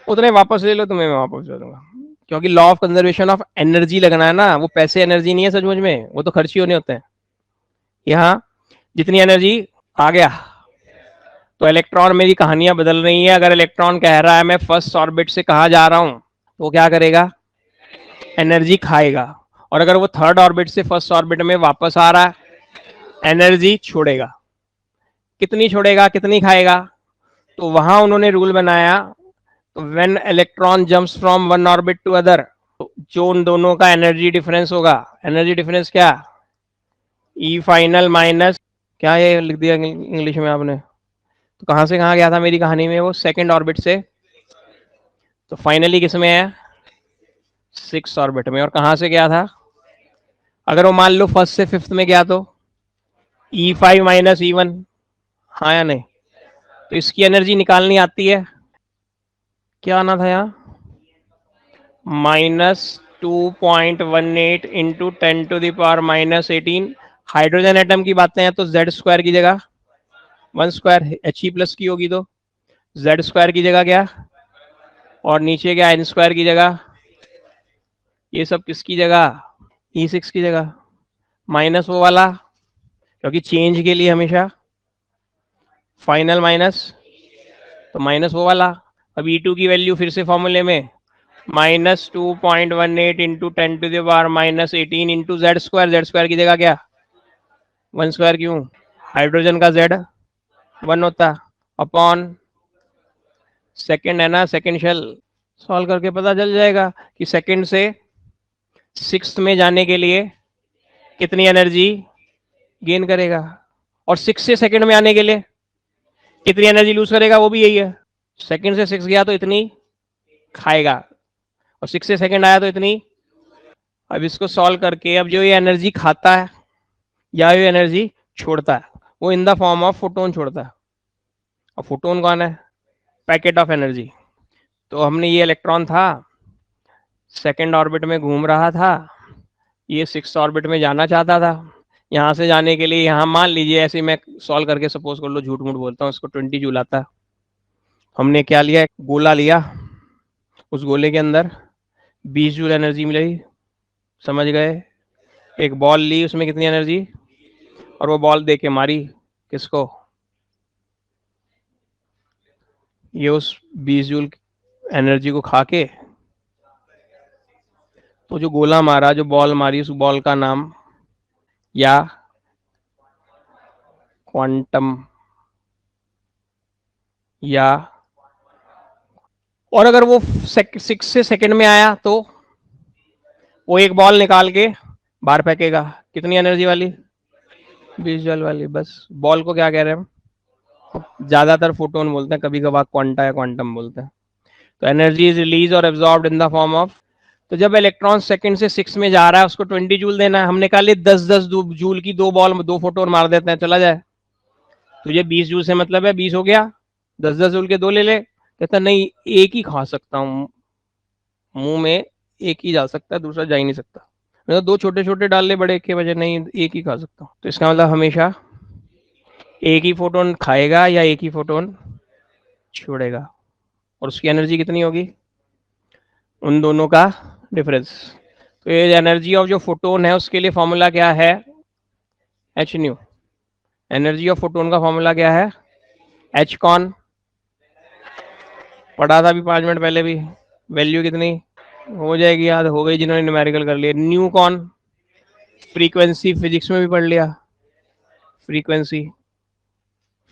A: उतने वापस ले लो, तुम्हें मैं वापस दे दूंगा। क्योंकि law of conservation of energy लगना है ना, वो पैसे एनर्जी नहीं है सचमुच में, वो तो खर्च ही होने होते हैं। यहाँ जितनी एनर्जी आ गया, तो इलेक्ट्रॉन मेरी कहानियां बदल रही है। अगर इलेक्ट्रॉन कह रहा है मैं फर्स्ट ऑर्बिट से कहाँ जा रहा हूं, तो वो क्या करेगा? एनर्जी खाएगा। और अगर वो थर्ड ऑर्बिट से फर्स्ट ऑर्बिट में वापस आ रहा है, एनर्जी छोड़ेगा। कितनी छोड़ेगा, कितनी खाएगा? तो वहां उन्होंने रूल बनाया, तो when electron jumps from one orbit to other, जो उन दोनों का एनर्जी डिफरेंस होगा, एनर्जी डिफरेंस क्या? ई फाइनल माइनस, क्या ये लिख दिया इंग्लिश में आपने? तो कहां से कहां गया था मेरी कहानी में? वो सेकेंड ऑर्बिट से, तो फाइनली किस में है? 6 ऑर्बिट में। और कहां से गया था? अगर वो मान लो फर्स्ट से फिफ्थ में गया तो E5 माइनस E1, हाँ या नहीं? तो इसकी एनर्जी निकालनी आती है, क्या आना था यहाँ? -2.18 इंटू 10⁻⁻18। हाइड्रोजन एटम की बातें हैं तो जेड स्क्वायर की जगह 1 स्क्वायर, He प्लस की होगी तो जेड स्क्वायर की जगह क्या, और नीचे क्या एन स्क्वायर की जगह, ये सब किसकी जगह? E6 की जगह। माइनस वो वाला, क्योंकि चेंज के लिए हमेशा फाइनल माइनस, तो माइनस वो वाला। अब E2 की वैल्यू फिर से फॉर्मूले में -2.18 into 10⁻⁻18 into Z square, Z square की जगह क्या 1 स्क्वायर, क्यों? हाइड्रोजन का जेड 1 होता, अपॉन सेकेंड है ना, सेकेंड शेल। सॉल्व करके पता चल जाएगा कि सेकेंड से सिक्स्थ में जाने के लिए कितनी एनर्जी गेन करेगा, और 6 से सेकेंड में आने के लिए कितनी एनर्जी लूज करेगा, वो भी यही है। सेकेंड से 6 गया तो इतनी खाएगा, और 6 से सेकेंड आया तो इतनी। अब इसको सॉल्व करके, अब जो ये एनर्जी खाता है या ये एनर्जी छोड़ता है, वो इन द फॉर्म ऑफ फोटोन छोड़ता है। और फोटोन कौन है? Packet of energy. तो हमने ये इलेक्ट्रॉन था, सेकेंड ऑर्बिट में घूम रहा था, ये 6 ऑर्बिट में जाना चाहता था। यहाँ से जाने के लिए, यहाँ मान लीजिए ऐसे मैं सॉल्व करके सपोज कर लो, झूठ मूठ बोलता हूँ, इसको 20 जूल आता है, हमने क्या लिया, एक गोला लिया, उस गोले के अंदर 20 जूल एनर्जी मिली, समझ गए। एक बॉल ली, उसमें कितनी एनर्जी, और वो बॉल दे के मारी किसको, ये उस 20 जूल एनर्जी को खा के, तो जो गोला मारा, जो बॉल मारी, उस बॉल का नाम या क्वांटम या, और अगर वो 6 से सेकंड में आया तो वो एक बॉल निकाल के बाहर फेंकेगा, कितनी एनर्जी वाली, 20 जूल वाली। बस बॉल को क्या कह रहे हैं हम, ज्यादातर फोटोन बोलते हैं, कभी कभार क्वांटा या क्वांटम बोलते हैं। तो एनर्जी इज रिलीज और absorbed in the form of, तो जब इलेक्ट्रॉन सेकंड से 6 में जा रहा है, उसको 20 जूल देना है। हमने कहा ले 10-10 जूल की दो बॉल, दो फोटोन मार देते हैं, चला जाए। तो ये 20 जूल से मतलब है 20 हो गया, 10-10 जूल के दो ले ले। कहता नहीं, एक ही खा सकता हूँ, मुंह में एक ही जा सकता है, दूसरा जा ही नहीं सकता। मतलब दो छोटे छोटे डाल ले बड़े के वजह, नहीं एक ही खा सकता हूँ। तो इसका मतलब हमेशा एक ही फोटोन खाएगा या एक ही फोटोन छोड़ेगा, और उसकी एनर्जी कितनी होगी, उन दोनों का डिफरेंस। तो ये एनर्जी ऑफ जो फोटोन है उसके लिए फॉर्मूला क्या है, H new. Energy of photon का फॉर्मूला क्या है, एच कॉन, पढ़ा था अभी 5 मिनट पहले भी। वैल्यू कितनी हो जाएगी, याद हो गई जिन्होंने न्यूमेरिकल कर लिया। न्यू कॉन, फ्रीक्वेंसी, फिजिक्स में भी पढ़ लिया, फ्रीक्वेंसी,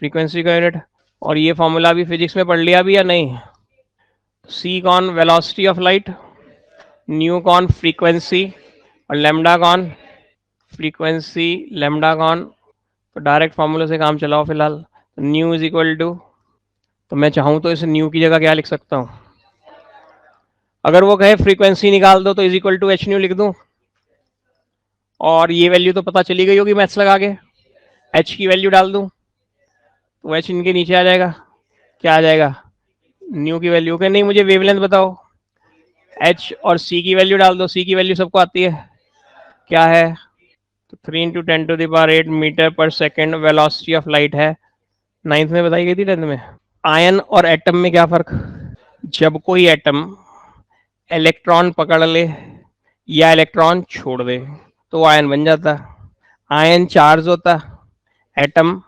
A: फ्रीक्वेंसी का यूनिट। और ये फॉर्मूला भी फिजिक्स में पढ़ लिया भी या नहीं। सी कॉन वेलोसिटी ऑफ लाइट, न्यू कॉन फ्रीक्वेंसी, और लेमडा कॉन फ्रीक्वेंसी, लेमडा कॉन। तो डायरेक्ट फॉर्मूले से काम चलाओ फिलहाल। न्यू इज इक्वल टू, तो मैं चाहूँ तो इस न्यू की जगह क्या लिख सकता हूँ, अगर वो कहे फ्रीक्वेंसी निकाल दो तो is equal to H nu लिख दूँ, और ये वैल्यू तो पता चली गई होगी मैथ्स लगा के, एच की वैल्यू डाल दूँ तो एच इनके नीचे आ जाएगा, क्या आ जाएगा, न्यू की वैल्यू। के नहीं, मुझे वेवलेंथ बताओ, एच और सी की वैल्यू डाल दो, सी की वैल्यू सबको आती है, क्या है, तो 3 × 10⁸ मीटर पर सेकेंड वेलोसिटी ऑफ लाइट है। 9th में बताई गई थी, 10th में। आयन और एटम में क्या फर्क, जब कोई एटम इलेक्ट्रॉन पकड़ ले या इलेक्ट्रॉन छोड़ दे तो आयन बन जाता। आयन चार्ज होता, एटम,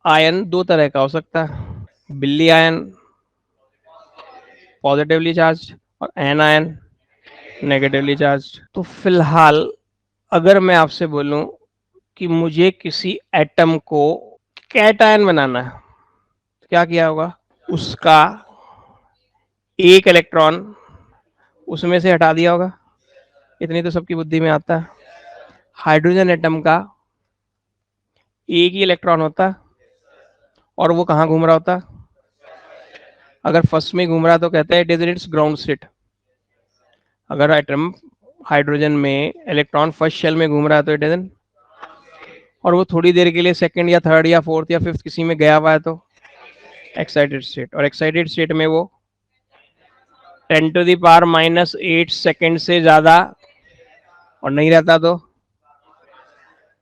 A: आयन दो तरह का हो सकता है, बिल्ली आयन पॉजिटिवली चार्ज, और एन आयन नेगेटिवली चार्ज। तो फिलहाल अगर मैं आपसे बोलूं कि मुझे किसी एटम को कैटायन बनाना है, तो क्या किया होगा, उसका एक इलेक्ट्रॉन उसमें से हटा दिया होगा, इतनी तो सबकी बुद्धि में आता है। हाइड्रोजन एटम का एक ही इलेक्ट्रॉन होता, और वो कहाँ घूम रहा होता, अगर फर्स्ट में घूम रहा तो कहते हैं it is in its ground state. अगर एटम हाइड्रोजन में इलेक्ट्रॉन फर्स्ट शेल में घूम रहा है तो इट इज इन, और वो थोड़ी देर के लिए सेकंड या थर्ड या फोर्थ या फिफ्थ किसी में गया हुआ है तो एक्साइटेड स्टेट। और एक्साइटेड स्टेट में वो 10⁻⁻8 सेकंड से ज्यादा और नहीं रहता तो,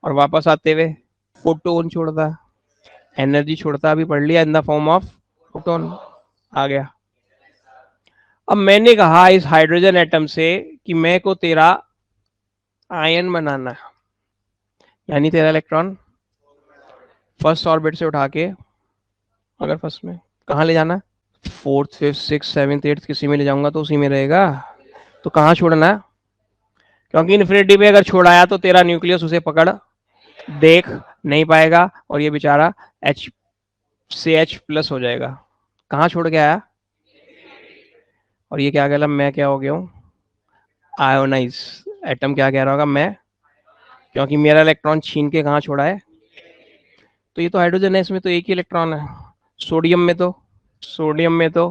A: और वापस आते हुए फोटोन छोड़ता, एनर्जी छोड़ता, अभी पढ़ लिया, in the form of photon आ गया। अब मैंने कहा इस हाइड्रोजन एटम से कि मैं को तेरा आयन बनाना है, यानी तेरा इलेक्ट्रॉन फर्स्ट ऑर्बिट से उठा के, अगर फर्स्ट में कहाँ ले जाना, fourth fifth six seventh eighth किसी में ले जाऊंगा तो उसी में रहेगा। तो कहाँ छोड़ना है, क्योंकि इन्फिनिटी पे अगर छोड़ाया तो तेरा न्यूक्लियस उसे पकड़ देख नहीं पाएगा, और ये बेचारा H से H+ हो जाएगा। कहाँ छोड़ के आया, और ये क्या कहला, मैं क्या हो गया हूँ, आयोनाइज। एटम क्या कह रहा होगा, मैं, क्योंकि मेरा इलेक्ट्रॉन छीन के कहाँ छोड़ा है, तो ये तो हाइड्रोजन है, इसमें तो एक ही इलेक्ट्रॉन है। सोडियम में तो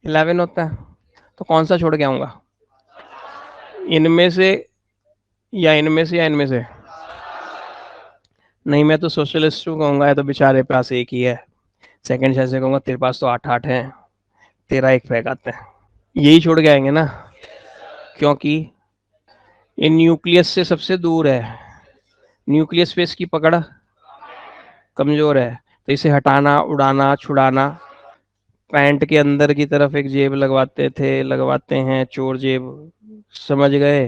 A: 11 होता है, तो कौन सा छोड़ के आऊंगा, इनमें से या इनमें से या इनमें से, नहीं मैं तो सोशलिस्ट कहूंगा, है तो बेचारे पास एक ही है। सेकंड से कहूंगा तेरे पास तो 8-8 है, तेरा एक फेंक आते हैं, यही छोड़ के आएंगे ना, क्योंकि ये न्यूक्लियस से सबसे दूर है, न्यूक्लियस पे इसकी पकड़ कमजोर है, तो इसे हटाना, उड़ाना, छुड़ाना पैंट के अंदर की तरफ एक जेब लगवाते थे, लगवाते हैं, चोर जेब, समझ गए?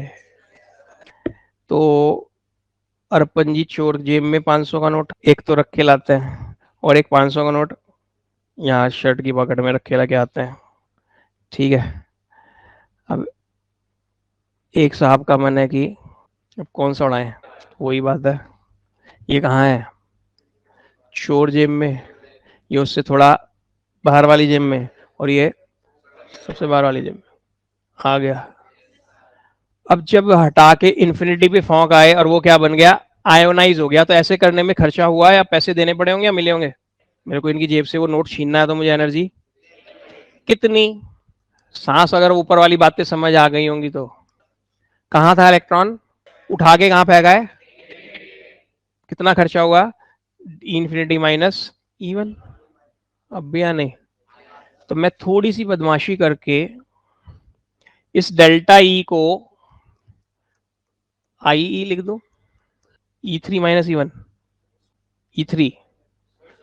A: तो अर्पण जी चोर जेब में 500 का नोट एक तो रख के लाते हैं, और एक 500 का नोट यहाँ शर्ट की पॉकेट में रख के लेके आते हैं। ठीक है, अब एक साहब का मन है कि अब कौन सा उड़ाएं, वही बात है, ये कहाँ है, चोर जेब में, ये उससे थोड़ा बाहर वाली जेब में, और ये सबसे बाहर वाली जेब में आ गया। अब जब हटा के इन्फिनिटी पे फोंक आए और वो क्या बन गया, आयोनाइज हो गया, तो ऐसे करने में खर्चा हुआ या पैसे देने पड़े होंगे या मिले होंगे? मेरे को इनकी जेब से वो नोट छीनना है तो मुझे एनर्जी कितनी, सांस अगर ऊपर वाली बातें समझ आ गई होंगी तो, कहाँ था इलेक्ट्रॉन, उठा के कहाँ फेंका है, कितना खर्चा हुआ, इन्फिनिटी माइनस E1। अब भी या नहीं, तो मैं थोड़ी सी बदमाशी करके इस डेल्टा ई को आई लिख दूं, E3 माइनस E1, E3।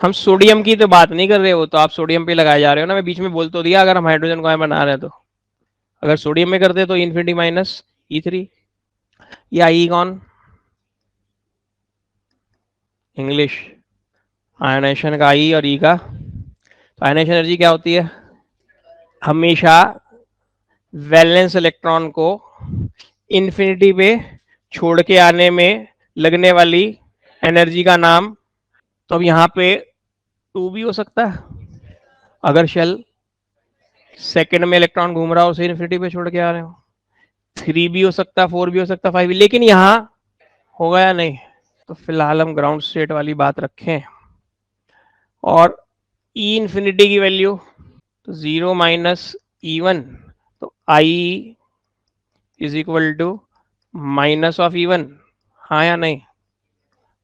A: हम सोडियम की तो बात नहीं कर रहे हो, तो आप सोडियम पे लगाए जा रहे हो ना, मैं बीच में बोल तो दिया अगर हम हाइड्रोजन को बना रहे हैं तो, अगर सोडियम में करते तो इन्फिनिटी माइनस E3, या ई कौन, इंग्लिश, आयनाइजेशन का ई और ई का, तो आयनाइजेशन एनर्जी क्या होती है, हमेशा वैलेंस इलेक्ट्रॉन को इन्फिनिटी पे छोड़ के आने में लगने वाली एनर्जी का नाम। तो अब यहाँ पे 2 भी हो सकता है, अगर शेल सेकंड में इलेक्ट्रॉन घूम रहा हो उसे इन्फिनिटी पे छोड़ के आ रहे हो, 3 भी हो सकता है, 4 भी हो सकता है, 5 भी, लेकिन यहाँ होगा या नहीं? तो फिलहाल हम ग्राउंड स्टेट वाली बात रखें, और ई इन्फिनिटी की वैल्यू तो 0 माइनस E1, तो I is equal to minus of E1, हाँ या नहीं?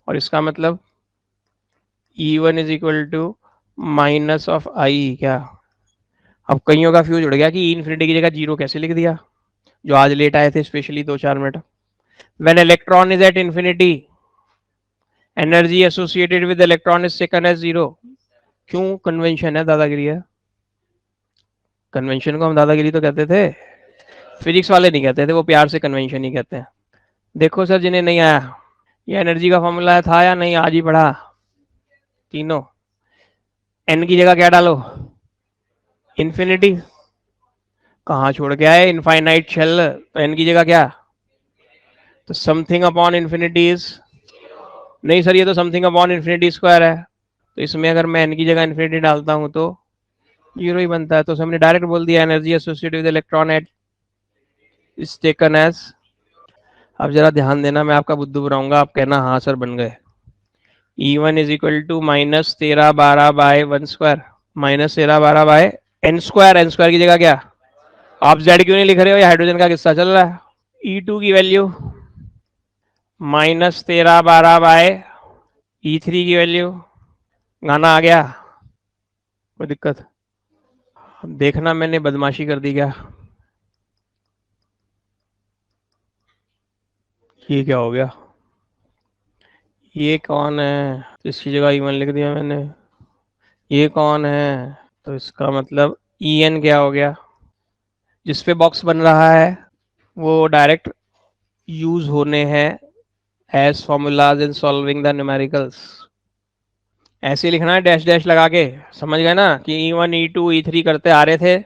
A: और इसका मतलब E1 is equal to minus of I, क्या? अब कईयों का फ्यूज उड़ गया कि इन्फिनिटी की जगह 0 कैसे लिख दिया, जो आज लेट आए थे स्पेशली 2-4 मिनट। When electron is at infinity, energy associated with electron is taken as 0। क्यों? कन्वेंशन है, दादागिरी है, कन्वेंशन को हम दादागिरी तो कहते थे, फिजिक्स वाले नहीं कहते थे, वो प्यार से कन्वेंशन ही कहते हैं। देखो सर, जिन्हें नहीं आया, ये एनर्जी का फॉर्मूला था या नहीं, आज ही पढ़ा तीनों। एन की जगह क्या डालो, इन्फिनिटी, कहाँ छोड़ के आए, इनफाइनाइट शेल, तो एन की जगह क्या, तो समथिंग अपॉन इन्फिनिटी इज, नहीं सर ये तो समथिंग अपॉन इन्फिनिटी स्क्वायर है, तो इसमें अगर मैं एन की जगह इन्फिनिटी डालता हूँ तो 0 ही बनता है। तो हमने डायरेक्ट बोल दिया energy associated with electron at is taken as. अब जरा ध्यान देना, मैं आपका बुद्धू बनाऊंगा, आप कहना हाँ सर बन गए। E1 is equal to minus 13/12 बाय 1/2, माइनस 13/12 बाय n², n² की जगह क्या, आप जेड क्यों नहीं लिख रहे हो, ये हाइड्रोजन का किस्सा चल रहा है। E2 की वैल्यू माइनस 13/12 बाय E3 की वैल्यू, गाना आ गया, कोई दिक्कत? देखना मैंने बदमाशी कर दी क्या, ये क्या हो गया, ये कौन है, तो इसकी जगह E1 लिख दिया मैंने, ये कौन है, तो इसका मतलब En क्या हो गया, जिस पे बॉक्स बन रहा है वो डायरेक्ट यूज होने हैं as formulas in solving the numericals. ऐसे लिखना है डैश डैश लगा के, समझ गए ना, कि E1 E2 E3 करते आ रहे थे,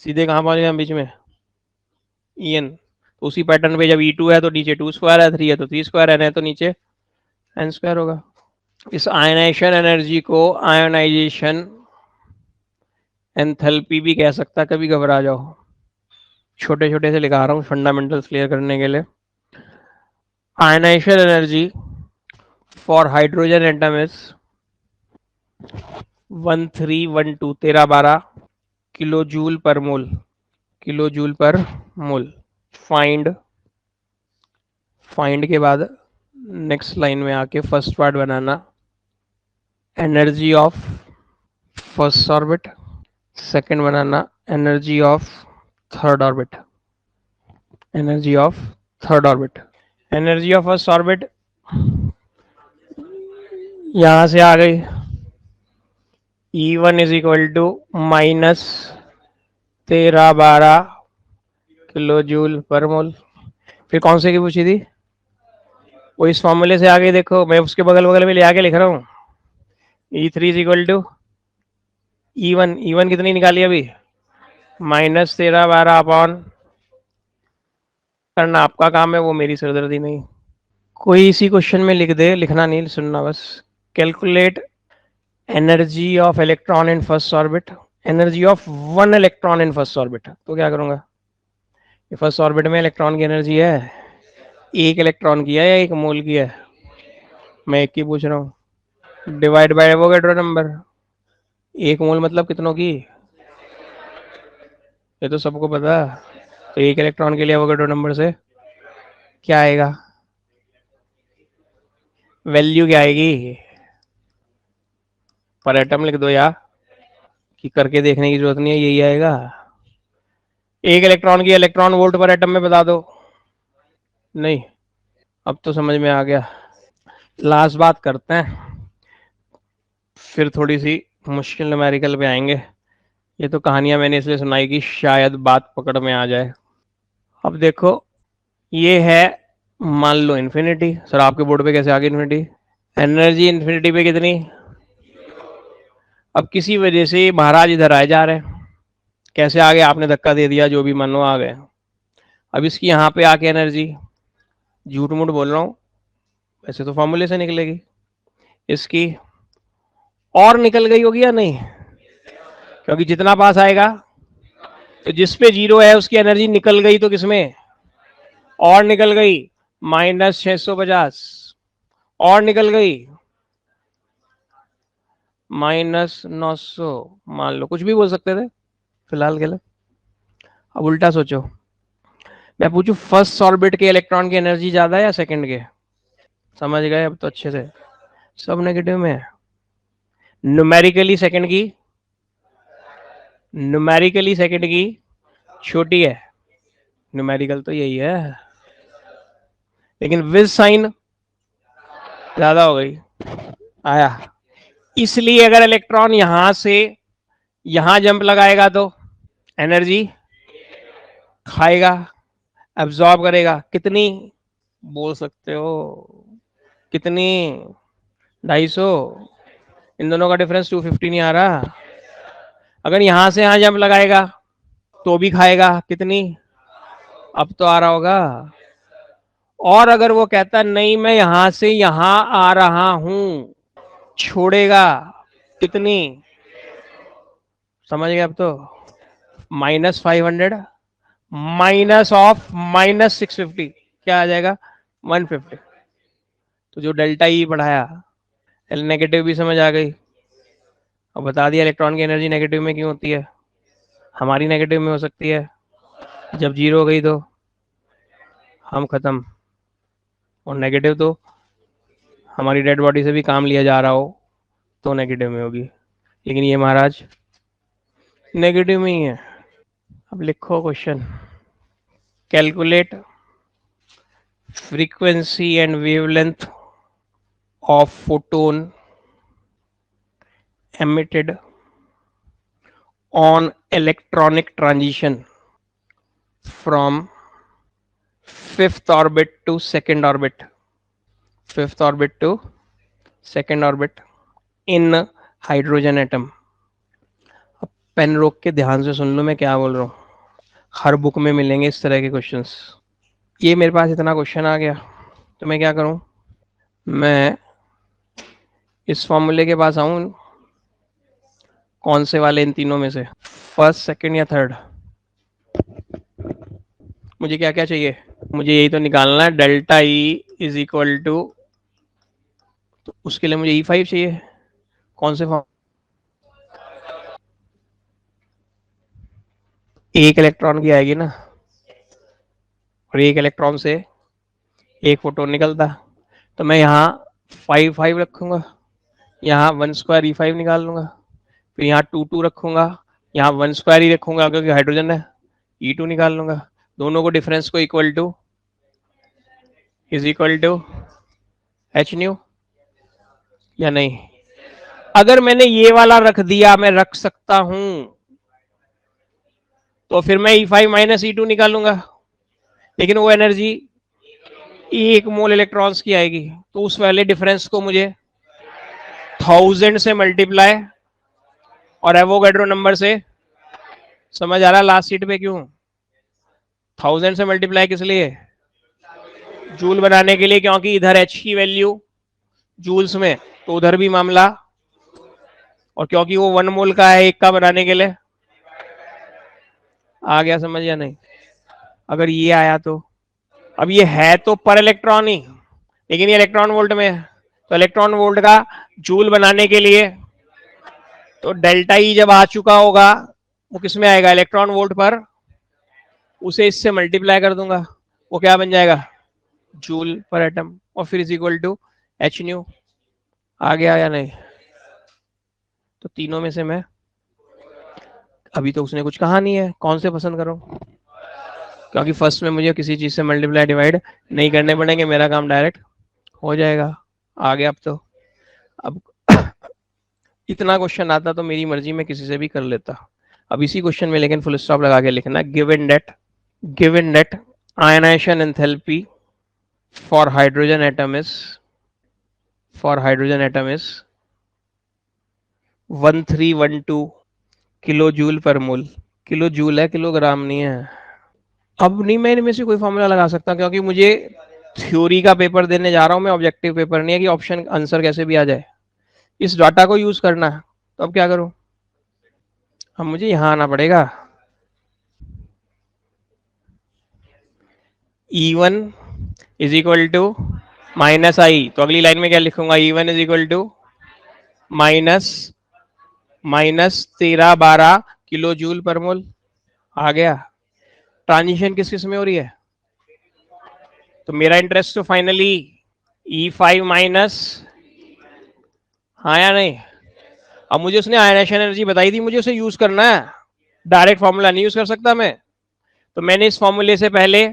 A: सीधे कहाँ पहुंच गए हम बीच में, En। तो उसी पैटर्न पे जब E2 है तो नीचे 2² है, 3 है तो 3², n है तो नीचे n² होगा। इस आयनाइजेशन एनर्जी को आयोनाइजेशन एंथैल्पी भी कह सकता, कभी घबरा जाओ, छोटे छोटे से लिखा रहा हूँ फंडामेंटल्स क्लियर करने के लिए। Ionisation energy for hydrogen atom is 1312, 13/12 kilo joule per mole, kilo joule per mole. Find, find के बाद नेक्स्ट लाइन में आके फर्स्ट पार्ट बनाना, energy of first orbit, second बनाना energy of third orbit, energy of third orbit. Energy of first orbit, यहां से आ गई, E1 is equal to minus 1312 kilo joule per mole. फिर कौन से की पूछी थी? वो इस फॉर्मूले से आगे देखो, मैं उसके बगल बगल में ले आके लिख रहा हूँ। E3 is equal to E1 कितनी निकाली अभी? माइनस 1312 अपॉन, करना आपका काम है, वो मेरी सिरदर्दी नहीं। कोई इसी क्वेश्चन में लिख दे, लिखना नहीं, सुनना बस। Calculate energy of electron in first orbit, energy of one electron in first orbit. तो क्या करूंगा? फर्स्ट ऑर्बिट में इलेक्ट्रॉन की एनर्जी है, एक इलेक्ट्रॉन की है या एक मोल की है? मैं एक की पूछ रहा हूँ। डिवाइड बाय एवोगैड्रो नंबर, एक मोल मतलब कितनों की? ये तो सबको पता। तो एक इलेक्ट्रॉन के लिए एवोगैड्रो नंबर से क्या आएगा? वैल्यू क्या आएगी? पर एटम लिख दो या, कि करके देखने की जरूरत नहीं है, यही आएगा। एक इलेक्ट्रॉन की इलेक्ट्रॉन वोल्ट पर एटम में बता दो। नहीं, अब तो समझ में आ गया। लास्ट बात करते हैं, फिर थोड़ी सी मुश्किल न्यूमेरिकल पे आएंगे। ये तो कहानियां मैंने इसलिए सुनाई कि शायद बात पकड़ में आ जाए। अब देखो, ये है मान लो इन्फिनिटी। सर आपके बोर्ड पे कैसे आ गई इन्फिनिटी? एनर्जी इन्फिनिटी पे कितनी? अब किसी वजह से महाराज इधर आए जा रहे हैं। कैसे आ गए? आपने धक्का दे दिया, जो भी मानो आ गए। अब इसकी यहाँ पे आके एनर्जी, झूठ मूठ बोल रहा हूँ, वैसे तो फॉर्मूले से निकलेगी इसकी, और निकल गई होगी या नहीं? क्योंकि जितना पास आएगा, तो जिस पे जीरो है उसकी एनर्जी निकल गई, तो किसमें और निकल गई? -650 और निकल गई, -900। मान लो कुछ भी बोल सकते थे फिलहाल के लिए। अब उल्टा सोचो, मैं पूछूं फर्स्ट ऑर्बिट के इलेक्ट्रॉन की एनर्जी ज्यादा है या सेकंड के? समझ गए अब तो अच्छे से? सब नेगेटिव में है। न्यूमेरिकली सेकंड की, न्यूमेरिकली सेकंड की छोटी है। न्यूमेरिकल तो यही है, लेकिन विद साइन ज्यादा हो गई। आया। इसलिए अगर इलेक्ट्रॉन यहां से यहां जंप लगाएगा तो एनर्जी खाएगा, एब्जॉर्ब करेगा। कितनी? बोल सकते हो कितनी? 250। इन दोनों का डिफरेंस 250 नहीं आ रहा? अगर यहां से यहां जंप लगाएगा तो भी खाएगा। कितनी? अब तो आ रहा होगा। और अगर वो कहता नहीं मैं यहां से यहां आ रहा हूं, छोड़ेगा। कितनी? समझ गए अब तो? -500 माइनस ऑफ -650 क्या आ जाएगा? 150। तो जो डेल्टा ई बढ़ाया, एल नेगेटिव भी समझ आ गई। और बता दिया इलेक्ट्रॉन की एनर्जी नेगेटिव में क्यों होती है। हमारी नेगेटिव में हो सकती है, जब जीरो हो गई तो हम खत्म। और नेगेटिव तो हमारी डेड बॉडी से भी काम लिया जा रहा हो तो नेगेटिव में होगी। लेकिन ये महाराज नेगेटिव में ही है। अब लिखो question. Calculate frequency and wavelength of photon emitted on electronic transition from fifth orbit to second orbit, fifth orbit to second orbit in hydrogen atom। अब पेन रोक के ध्यान से सुन लो मैं क्या बोल रहा हूँ। हर बुक में मिलेंगे इस तरह के क्वेश्चंस। ये मेरे पास इतना क्वेश्चन आ गया तो मैं क्या करूँ? मैं इस फॉर्मूले के पास आऊँ, कौन से वाले इन तीनों में से, फर्स्ट सेकंड या थर्ड? मुझे क्या क्या चाहिए? मुझे यही तो निकालना है, delta E is equal to, तो उसके लिए मुझे E5 चाहिए। कौन से फॉर्म? एक इलेक्ट्रॉन की आएगी ना, और एक इलेक्ट्रॉन से एक फोटोन निकलता, तो मैं यहाँ 5 रखूंगा, यहाँ 1 स्क्वायर E5 निकाल लूंगा। फिर यहाँ 2 रखूंगा, यहाँ 1 स्क्वायर ही रखूंगा क्योंकि हाइड्रोजन है, E2 निकाल लूंगा। दोनों को डिफरेंस को equal to is equal to H nu या नहीं? अगर मैंने ये वाला रख दिया, मैं रख सकता हूं, तो फिर मैं E5 माइनस E2 निकालूंगा, लेकिन वो एनर्जी एक मोल इलेक्ट्रॉन्स की आएगी, तो उस वाले डिफरेंस को मुझे 1000 से मल्टीप्लाई और एवोगैड्रो नंबर से, समझ आ रहा लास्ट सीट पे क्यों 1000 से मल्टीप्लाई किस लिए, जूल बनाने के लिए, क्योंकि इधर एच की वैल्यू जूल्स में, तो उधर भी मामला, और क्योंकि वो 1 मोल का है एक का बनाने के लिए। आ गया समझ या नहीं? अगर ये आया तो, अब ये है तो पर इलेक्ट्रॉन ही, लेकिन ये इलेक्ट्रॉन वोल्ट में है, तो इलेक्ट्रॉन वोल्ट का जूल बनाने के लिए तो डेल्टा ई जब आ चुका होगा, वो किस में आएगा, इलेक्ट्रॉन वोल्ट पर, उसे इससे मल्टीप्लाई कर दूंगा, वो क्या बन जाएगा, जूल पर एटम, और फिर is equal to H nu. आ गया या नहीं? तो तीनों में से मैं, अभी तो उसने कुछ कहा नहीं है कौन से पसंद करो, क्योंकि फर्स्ट में मुझे किसी चीज से मल्टीप्लाई डिवाइड नहीं करने पड़ेंगे, मेरा काम डायरेक्ट हो जाएगा। आ गया अब तो। अब इतना क्वेश्चन आता तो मेरी मर्जी में किसी से भी कर लेता। अब इसी क्वेश्चन में लेकिन फुल स्टॉप लगा के लिखना, given that ionisation enthalpy for hydrogen atom is 1312 kilo joule per mole. Kilo joule है, किलोग्राम नहीं है। अब नहीं मैं इनमें से कोई फॉर्मूला लगा सकता, क्योंकि मुझे थ्योरी का पेपर देने जा रहा हूं मैं, ऑब्जेक्टिव पेपर नहीं है कि ऑप्शन आंसर कैसे भी आ जाए। इस डाटा को यूज करना है, तो अब क्या करूं, अब मुझे यहां आना पड़ेगा। E1 is equal to minus I, तो अगली लाइन में क्या लिखूंगा, E1 is equal to minus minus 1312 kilo joule per mole. आ गया। ट्रांजिशन किस किस में हो रही है, तो मेरा इंटरेस्ट तो फाइनली E5 माइनस, हाँ या नहीं? अब मुझे उसने आयनेशन एनर्जी बताई थी, मुझे उसे यूज करना है, डायरेक्ट फॉर्मूला नहीं यूज कर सकता मैं, तो मैंने इस फॉर्मूले से पहले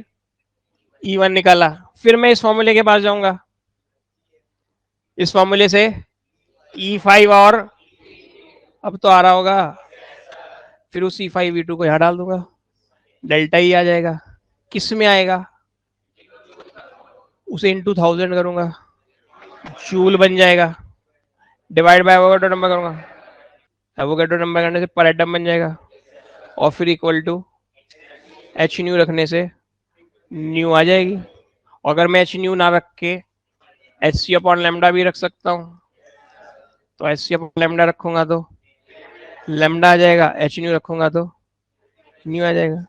A: E1 निकाला, फिर मैं इस फॉर्मूले के पास जाऊंगा, इस फॉर्मूले से E5 और, अब तो आ रहा होगा, फिर उस E5 E2 को यहां डाल दूंगा, डेल्टा ही आ जाएगा। किस में आएगा, उसे इंटू 1000 करूंगा, जूल बन जाएगा, डिवाइड बाय एवोगैड्रो नंबर करूंगा, एवोगैड्रो नंबर करने से पर एटम बन जाएगा, और फिर इक्वल टू एच न्यू रखने से न्यू आ जाएगी। अगर मैं एच न्यू ना रख के एच सी अपॉन लेमडा भी रख सकता हूँ, तो एच सी अपॉन लेमडा रखूंगा तो लेमडा आ जाएगा, एच न्यू रखूंगा तो न्यू आ जाएगा।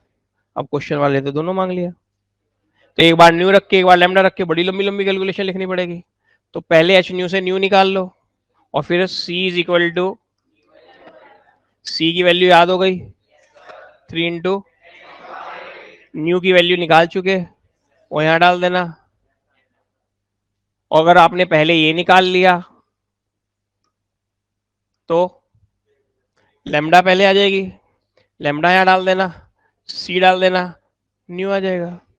A: अब क्वेश्चन वाले तो दोनों मांग लिया, तो एक बार न्यू रख के एक बार लेमडा रख के बड़ी लंबी लंबी कैलकुलेशन लिखनी पड़ेगी, तो पहले एच न्यू से न्यू निकाल लो, और फिर सी इज इक्वल टू, सी की वैल्यू याद हो गई 3 इंटू न्यू की वैल्यू निकाल चुके, वो यहां डाल देना। अगर आपने पहले ये निकाल लिया तो लेमडा पहले आ जाएगी, लेमडा यहां डाल देना, सी डाल देना, न्यू आ जाएगा।